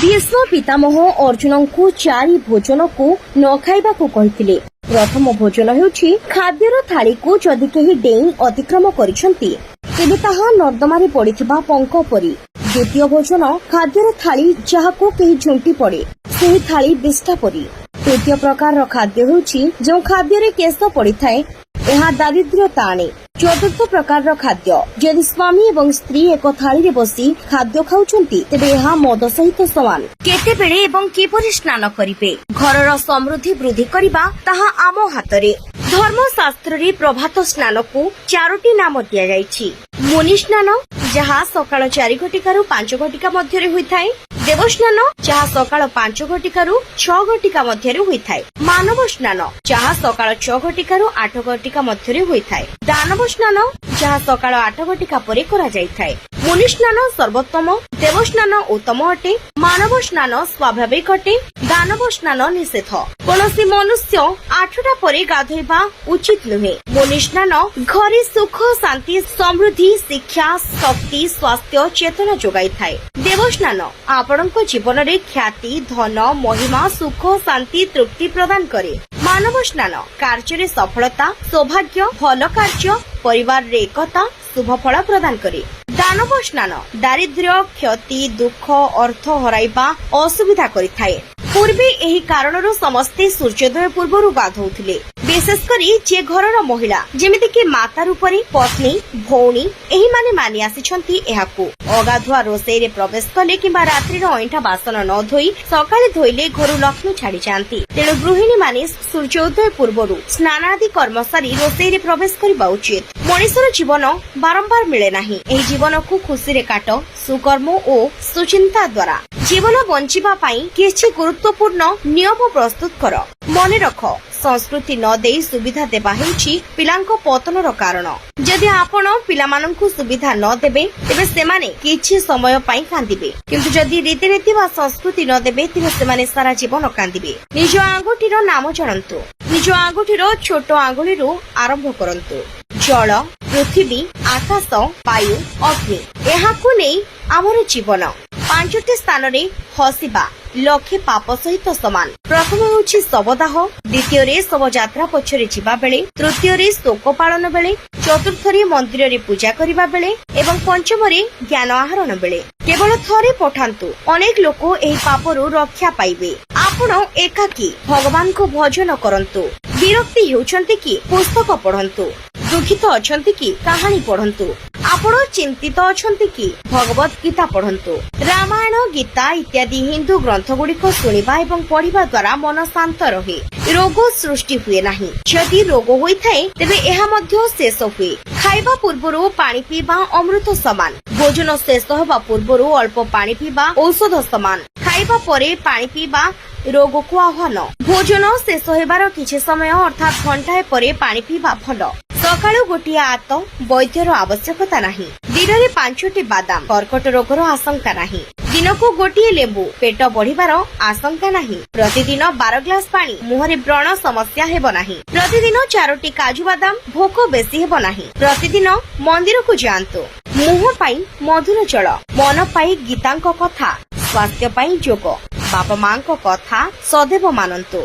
भीष्म पितामह अर्जुन को चारि भोजन को न खाइबा को कहिथिले। प्रथम भोजन हेउछि खाद्यर थाली को जदि केही डेई अतिक्रम करिसंती तेबे ताहा नर्दमारे पड़िथिबा पंक परी। द्वितीय भोजन खाद्यर थाली जहाको केही झुंटी पड़े सेही थाली बिष्टा परी। तृतीय प्रकार खाद्य हेउछि जो खाद्य केश पड़िथाए एहा दारिद्र्यता आणे। चतुर्थ प्रकार खाद्य जदि स्वामी एवं स्त्री एक थाली रे बसी खाद्य खाउछंती तेबे एहा मद सहित समान। केतेबेले एवं किपरि स्नान करिवे घरर समृद्धि वृद्धि करिबा ताहा आम हातरे। धर्मशास्त्र रे प्रभात स्नान को चारोटी नाम दिया जायछि। मुनि स्नान जहा सकाळ 4 घटिकारु 5 घटिका मध्यरे होइथाय। देवस्नान जहा सकाळ 5 घटिकारु 6 घटिका मध्यरे होइथाय। मानव स्नान जहा सकाळ 6 घटिकारु 8 घटिका मध्यरे होइथाय। दानव स्नान जहा सकाळ 8 घटिका परे करा जायथाय। मुनि स्नान सर्वोत्तम, देवस्नान उत्तम अटे, मानव स्नान स्वाभाविक अटे, दानव स्नान निषेध। कोनोसी मनुष्य 8टा परे गाधोइबा उचित नुहे। मुनि स्नान घरे सुख शांति समृद्धि शिक्षा शक्ति स्वास्थ्य चेतना जोगाई थाए। देवस्नान आपणक जीवन रे ख्याति धन महिमा सुख शांति तृप्ति प्रदान करे। मानव स्नान कार्य रे सफलता सौभाग्य भल कार्य परिवार रे एकता शुभ फल प्रदान करे। दानव स्नान दारिद्र्य क्षति दुख अर्थ हराइबा असुविधा करिथाए। पूर्वे एही कारणରୁ समस्ते सूर्योदय पूर्वरु गाधौथिले। विशेष करी जे घरर महिला जेमिति कि माता रूपरे पत्नी भौणी एही माने आसिछंती एहाकू अगाधुआ रोषेई रे प्रवेश कले किंबा रात्रिर ऐंठा बासन न धोई सकाळे धोइले घरु लक्ष्मी छाड़ी जांती। तेणु गृहिणी माने सूर्योदय पूर्वरु स्नान आदि कर्म सारी रोषेई रे प्रवेश करबा उचित। मनिषर जीवन बारंबार मिले नाही। एही जीवन को खुशी रे काट सुकर्म ओ सुचिंता द्वारा जीवन बंचिबा पाई किछि गुरुत्वपूर्ण नियम प्रस्तुत कर। मने रख संस्कृति न देई सुविधा देबा हेउछि पिलांको पतनर कारण। जदि आपण पिलामानंकु सुविधा न देबे तेबे सेमाने किछि समय पाई कांदिबे, किंतु जदि रीतिनीति वा संस्कृति न देबे तेबे सेमाने सारा जीवन कांदिबे। निज आंगुठीर नाम जानन्तु। निज आंगुठीर छोट आंगुळीरु आरंभ करन्तु। जल पृथ्वी आकाश वायु अग्नि एहाकु नेई आमर जीवन। 5टी स्थान रे हसिबा लक्षे पाप सहित समान। प्रथम होछि शवदाह, द्वितीय रे शव यात्रा पछरे जिबा बेले, तृतीय रे शोक पालन बेले, चतुर्थ रे मंदिर रे पूजा करिबा बेले एवं पंचम रे ज्ञान आहरण बेले। केवल थरे पठांतु अनेक लोक एही पापरु रक्षा पाइबे। आपण एकाकी भगवान को भजन करंतु। विरक्ति हेउछंती कि पुस्तक पढ़ंतु। दुखित अछंती कि कहानी पढ़ंतु। आपण चिंतित अछंती कि भगवत गीता पढ़ंतु। रामायण गीता इत्यादि हिंदू ग्रंथ गुड़िक शुणिबा एवं पढ़िबा द्वारा मन शांत रहे। रोग सृष्टि हुए नाही। जदि रोग होइथाए तेबे एहा मध्य शेष हुए। खाइबा पूर्वरु पानी पीबा अमृत समान। भोजन शेष होबा पूर्वरु अल्प पानी पीबा औषध समान। खाइबा परे पानी पीबा रोग को आह्वान। भोजन शेष होबार किछि समय अर्थात घंटाए परे पानी पीबा भल। सकाळु गोटिए आत वैद्यर आवश्यकता नाही। दिन रे 5टी बादाम कर्कट रोगर आशंका नाही। दिन को गोटिए लेबू पेट बढ़िबार आशंका नाही। प्रतिदिन 12 ग्लास पानी मुहरे व्रण समस्या हेबो नाही। प्रतिदिन 4टी काजू बादाम भोक बेसी हेबो नाही। प्रतिदिन मंदिर को जांतु। मुह पाई मधुर जल, मन पाई गीतांक कथा, स्वास्थ्य पाई जोग, बापा मां को कथा सदैव मानन्तु।